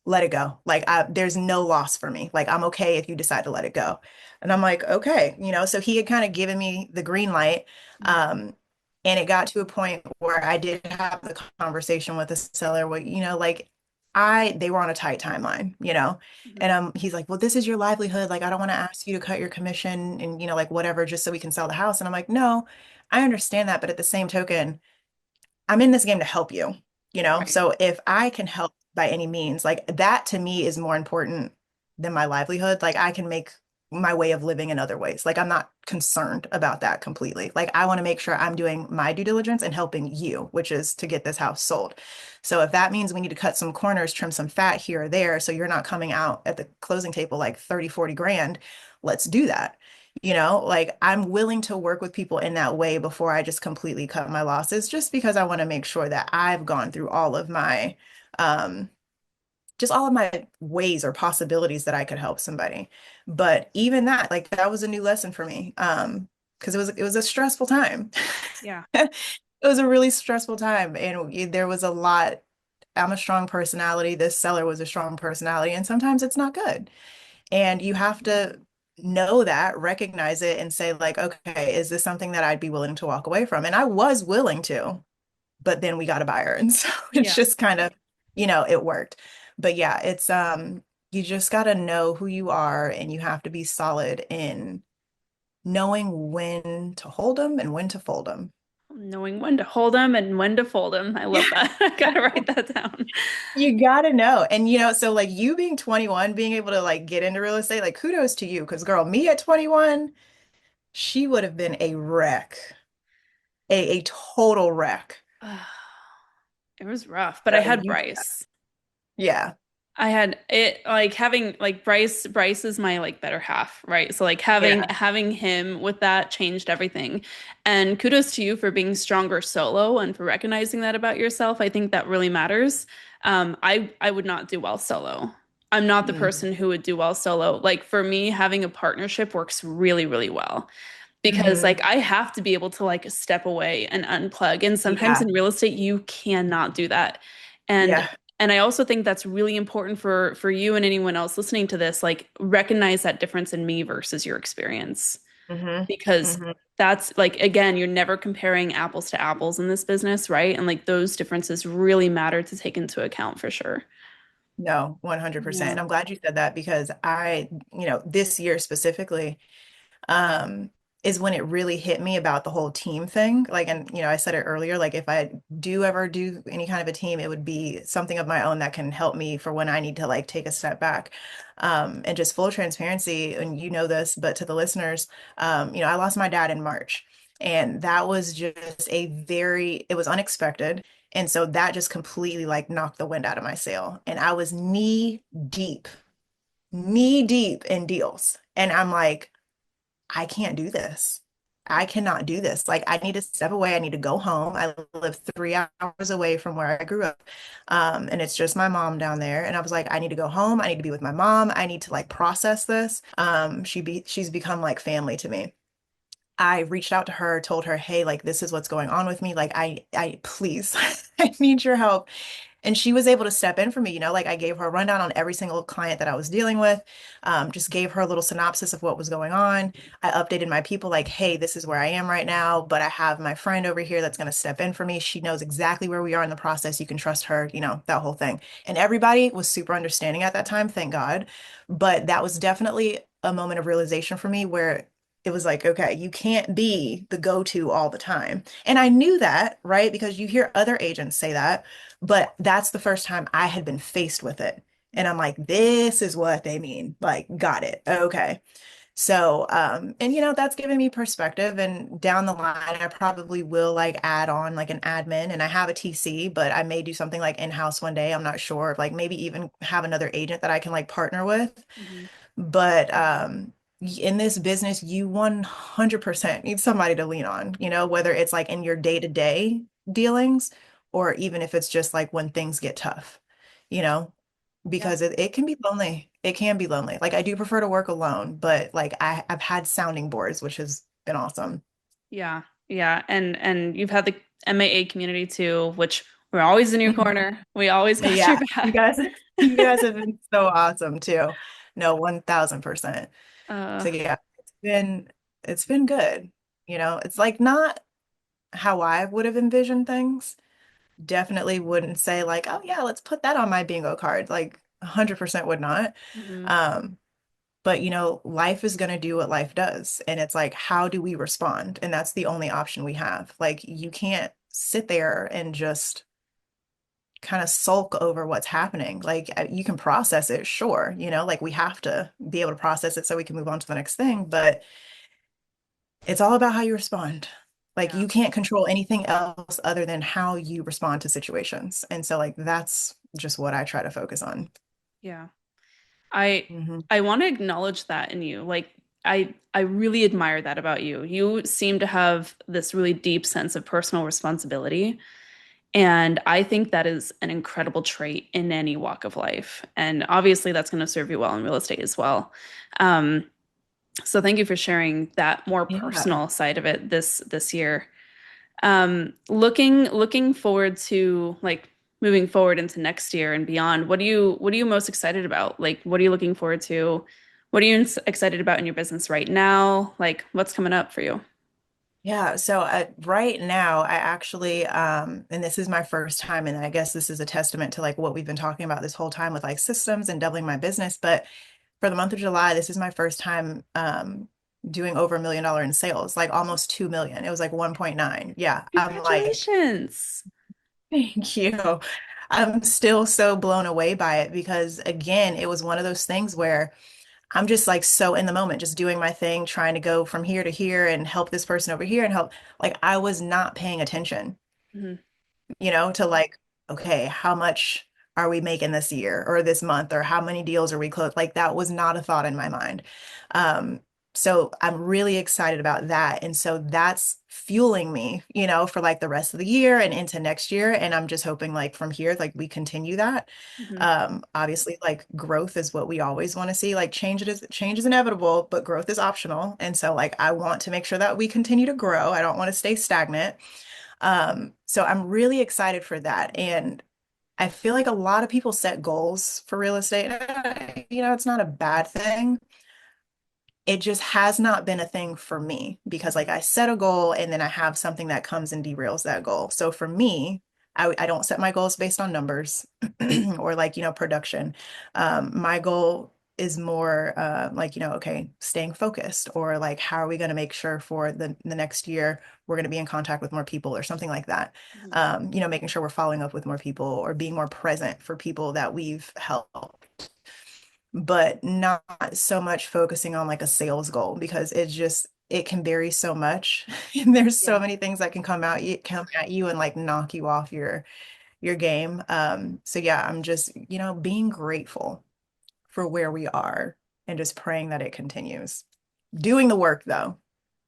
let it go. Like there's no loss for me. Like I'm okay if you decide to let it go. And I'm like, okay, so he had kind of given me the green light. Um, and it got to a point where I did have the conversation with the seller where, like they were on a tight timeline, and
Mhm.
he's like, well, this is your livelihood. Like, I don't want to ask you to cut your commission and, like whatever, just so we can sell the house. And I'm like, no, I understand that. But at the same token, I'm in this game to help you,
Right.
So if I can help by any means, like that to me is more important than my livelihood. Like I can make my way of living in other ways. Like I'm not concerned about that completely. Like I want to make sure I'm doing my due diligence and helping you, which is to get this house sold. So if that means we need to cut some corners, trim some fat here or there, so you're not coming out at the closing table like 30, 40 grand, let's do that. Like I'm willing to work with people in that way before I just completely cut my losses, just because I want to make sure that I've gone through all of my, um, just all of my ways or possibilities that I could help somebody. But even that, like that was a new lesson for me, because it was a stressful time.
Yeah.
It was a really stressful time, and there was a lot. I'm a strong personality. This seller was a strong personality, and sometimes it's not good. And you have to know that, recognize it, and say, like, okay, is this something that I'd be willing to walk away from? And I was willing to, but then we got a buyer. And so it's
Yeah.
just kind of, it worked. But yeah, you just got to know who you are and you have to be solid in knowing when to hold them and when to fold them.
Knowing when to hold them and when to fold them. I love that. I gotta write that down.
You gotta know. And so like you being 21, being able to like get into real estate, like kudos to you. Because girl, me at 21, she would have been a wreck. A total wreck.
It was rough, but I
So
had
you,
Bryce.
yeah.
I had it like having like Bryce is my like better half, right? So like
Yeah.
having him with that changed everything. And kudos to you for being stronger solo and for recognizing that about yourself. I think that really matters. I would not do well solo. I'm not the
Mm-hmm.
person who would do well solo. Like for me, having a partnership works really, really well because
Hmm.
like I have to be able to like step away and unplug. And sometimes
Yeah.
in real estate, you cannot do that. And
Yeah.
and I also think that's really important for you and anyone else listening to this, like recognize that difference in me versus your experience.
Hmm.
Because
Hmm.
that's like again, you're never comparing apples to apples in this business, right? And like those differences really matter to take into account for sure.
No, 100%.
Yeah.
And I'm glad you said that because this year specifically, um, is when it really hit me about the whole team thing. Like, and I said it earlier, like if I do ever do any kind of a team, it would be something of my own that can help me for when I need to like take a step back. And just full transparency, and this, but to the listeners, I lost my dad in March. And that was just it was unexpected. And so that just completely like knocked the wind out of my sail. And I was deep, knee deep in deals. And I'm like, I can't do this. I cannot do this. Like, I need to step away. I need to go home. I live 3 hours away from where I grew up. And it's just my mom down there. And I was like, I need to go home. I need to be with my mom. I need to like process this. She's become like family to me. I reached out to her, told her, hey, like, this is what's going on with me. Like, I please, I need your help. And she was able to step in for me, like I gave her a rundown on every single client that I was dealing with, just gave her a little synopsis of what was going on. I updated my people like, hey, this is where I am right now, but I have my friend over here that's going to step in for me. She knows exactly where we are in the process. You can trust her, that whole thing. And everybody was super understanding at that time, thank God. But that was definitely a moment of realization for me where it was like, okay, you can't be the go-to all the time. And I knew that, right? Because you hear other agents say that, but that's the first time I had been faced with it. And I'm like, this is what they mean. Like, got it. Okay. So, and that's given me perspective. And down the line, I probably will like add on like an admin and I have a TC, but I may do something like in-house one day. I'm not sure. Like maybe even have another agent that I can like partner with.
Hmm.
But in this business, you 100% need somebody to lean on, whether it's like in your day-to-day dealings or even if it's just like when things get tough, you know,
Yeah.
because it can be lonely. It can be lonely. Like I do prefer to work alone, but like I've had sounding boards, which has been awesome.
Yeah. Yeah. And you've had the MAA community too, which we're always in your corner. We always got your
Yeah, you
back.
guys, you guys have been so awesome too. No, 1000%.
Uh,
So yeah, it's been good. It's like not how I would have envisioned things. Definitely wouldn't say like, oh yeah, let's put that on my bingo card. Like 100% would not.
mhm.
Um, but life is going to do what life does. And it's like, how do we respond? And that's the only option we have. Like you can't sit there and just kind of sulk over what's happening. Like you can process it, sure, like we have to be able to process it so we can move on to the next thing, but it's all about how you respond. Like
Yeah.
you can't control anything else other than how you respond to situations. And so like that's just what I try to focus on.
Yeah. I
Hmm.
I want to acknowledge that in you. Like I really admire that about you. You seem to have this really deep sense of personal responsibility, and I think that is an incredible trait in any walk of life. And obviously that's going to serve you well in real estate as well. Um, so thank you for sharing that more
Yeah.
personal side of it this year. Looking forward to like moving forward into next year and beyond, what are you most excited about? Like, what are you looking forward to? What are you excited about in your business right now? Like, what's coming up for you?
Yeah, so right now I actually and this is my first time and I guess this is a testament to like what we've been talking about this whole time with like systems and doubling my business, but for the month of July, this is my first time doing over $1 million in sales, like almost 2 million. It was like 1.9. Yeah, I'm like,
Congratulations.
thank you. I'm still so blown away by it because again, it was one of those things where I'm just like so in the moment, just doing my thing, trying to go from here to here and help this person over here and help. Like I was not paying attention
Mhm.
to like, okay, how much are we making this year or this month or how many deals are we closed? Like that was not a thought in my mind. Um, so I'm really excited about that. And so that's fueling me, for like the rest of the year and into next year. And I'm just hoping like from here, like we continue that.
Mhm.
Obviously like growth is what we always want to see. Like change is inevitable, but growth is optional. And so like I want to make sure that we continue to grow. I don't want to stay stagnant. So I'm really excited for that. And I feel like a lot of people set goals for real estate. It's not a bad thing. It just has not been a thing for me because like I set a goal and then I have something that comes and derails that goal. So for me, I don't set my goals based on numbers or like, production. My goal is more like, okay, staying focused or like how are we going to make sure for the next year we're going to be in contact with more people or something like that.
Mhm.
Making sure we're following up with more people or being more present for people that we've helped but not so much focusing on like a sales goal because it can vary so much and there's so
Yeah.
many things that can come at you and like knock you off your game. So yeah, I'm just, being grateful for where we are and just praying that it continues. Doing the work though,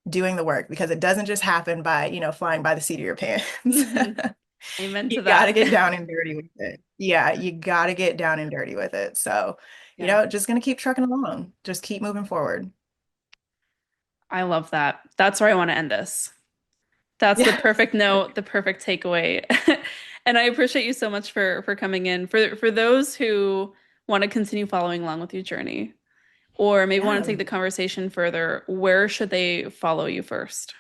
doing the work because it doesn't just happen by, flying by the seat of your pants.
Mhm. Amen
You
to
got to
that.
get down and dirty with it. Yeah, you got to get down and dirty with it. So,
Yeah.
just gonna keep trucking along. Just keep moving forward.
I love that. That's where I want to end this. That's the
Yeah.
perfect note, the perfect takeaway. And I appreciate you so much for coming in. For those who want to continue following along with your journey, or maybe want to
Yeah,
take the conversation further, where should they follow you first?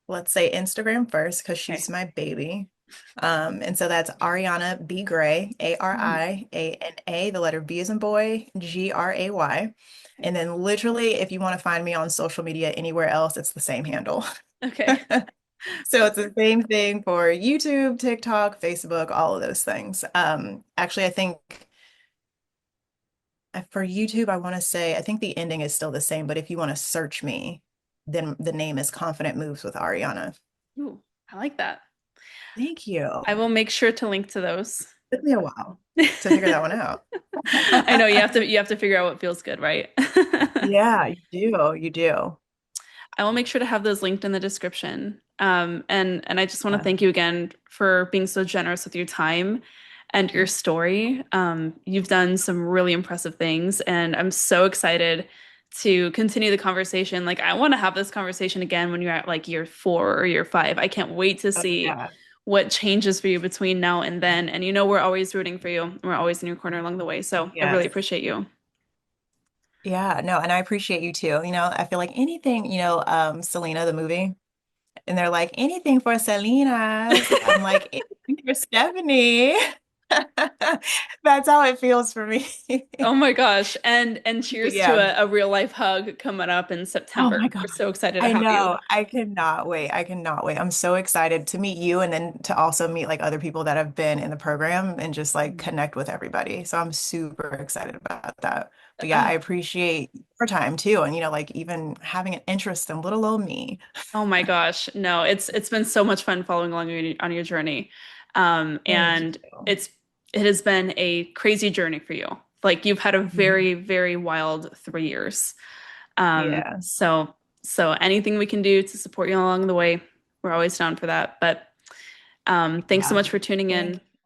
let's say Instagram first because
Okay.
she's my baby. And so that's Ariana B. Gray,
Mhm.
Ariana, the letter B as in boy, Gray.
Okay.
And then literally, if you want to find me on social media anywhere else, it's the same handle.
Okay.
So it's the same thing for YouTube, TikTok, Facebook, all of those things. Actually, I think for YouTube, I want to say, I think the ending is still the same, but if you want to search me, then the name is Confident Moves with Ariana.
Ooh, I like that.
Thank
I
you.
will make sure to link to those.
Took me a while to figure that one out.
I know you have to figure out what feels good, right?
Yeah, you do. You do.
I will make sure to have those linked in the description. And I just want to
Yeah.
thank you again for being so generous with your time and your story. You've done some really impressive things, and I'm so excited to continue the conversation. Like, I want to have this conversation again when you're at like year 4 or year 5. I can't wait to
Oh,
see
yeah.
what changes for you between now and then. And we're always rooting for you. We're always in your corner along the way. So I really
Yes.
appreciate you.
Yeah, no, and I appreciate you too. I feel like anything, Selena, the movie, and they're like, anything for Selena's. I'm like, anything for Stephanie. That's how it feels for me.
Oh my gosh. And
But
cheers to
yeah.
a real life hug coming up in
Oh
September.
my
We're
God.
so excited to
I
have you.
know. I cannot wait. I cannot wait. I'm so excited to meet you and then to also meet like other people that have been in the program and just like connect with everybody. So I'm super excited about that. But yeah, I
Oh,
appreciate your time too. And like even having an interest in little old me.
oh my gosh. No, it's been so much fun following along on your journey.
Thank
And
you.
it has been a crazy journey for you. Like you've had a
Mhm.
very, very wild 3 years.
Yeah.
So anything we can do to support you along the way, we're always down for that. But thanks so
Yeah.
much for tuning
Thank
in.